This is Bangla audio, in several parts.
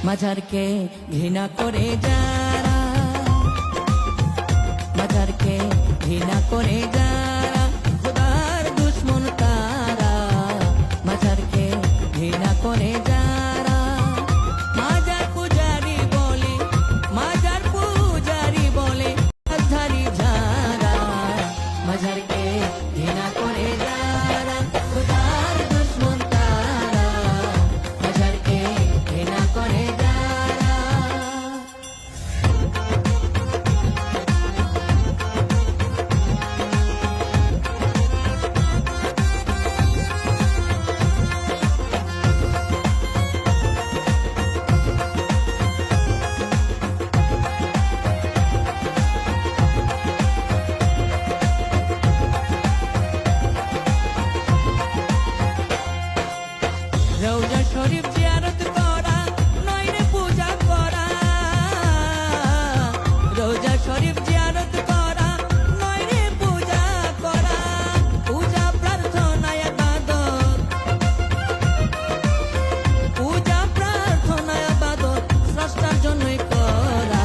মাঝারকে ঘৃণা করে যারা, মাঝারকে ঘৃণা করে যারা খোদার দুশ্মন তারা, মাঝারকে ঘৃণা করে যারা মাজার পূজারি বলে, মাজার পূজারি বলে ধারি যারা, মাঝারকে ঘৃণা করে যারা খোদার দুশ্মন তারা, মাঝারকে ঘৃণা করে যারা। রওজা শরীফ জিয়ারত করা নয় রে পূজা করা, রওজা শরীফ জিয়ারত করা নয় রে পূজা করা, পূজা প্রার্থনা ইবাদত, পূজা প্রার্থনা ইবাদত স্রষ্টার জন্যই করা,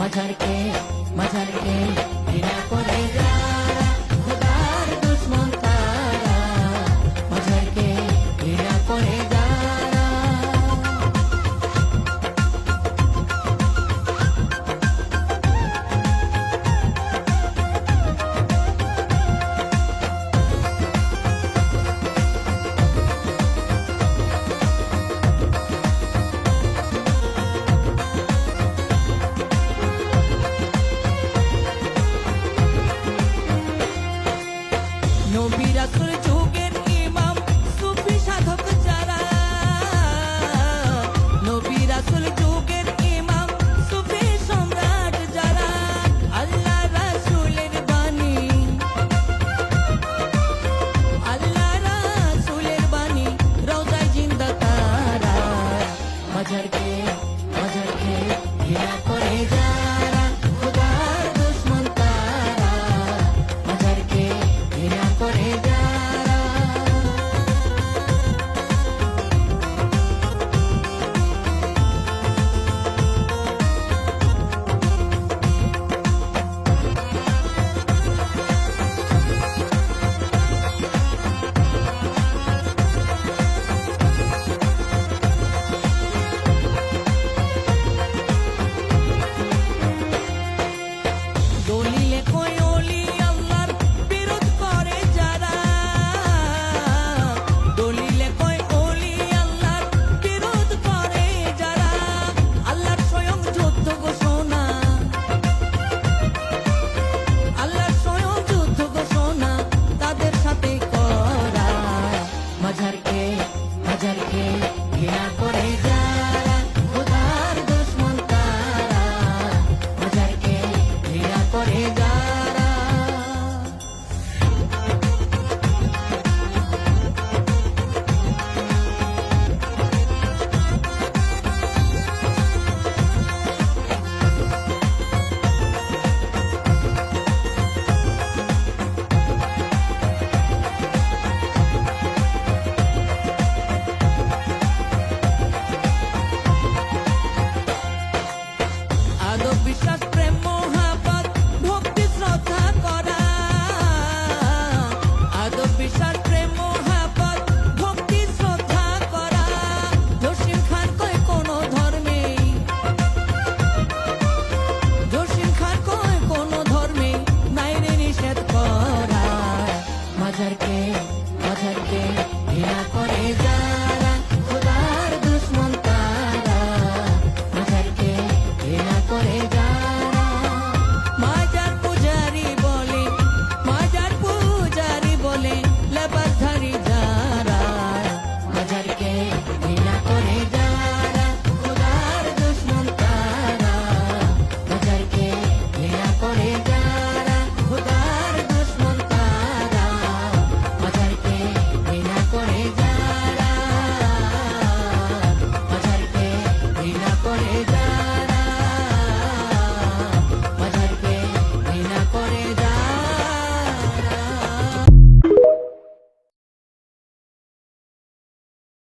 মাঝারকে মাঝারকে ঘৃণা করে যারা খোদার দুশ্মন তারা, মাঝারকে ঘৃণা করে যারা। নবী রাসূল যুগের ইমাম সুফি সাধক যারা, নবী রাসূল যুগের ইমাম সুফি সম্রাট যারা, আল্লাহ রাসূলের বাণী, আল্লাহ রাসূলের বাণী রওজায় জিন্দা তারা, মাঝারকে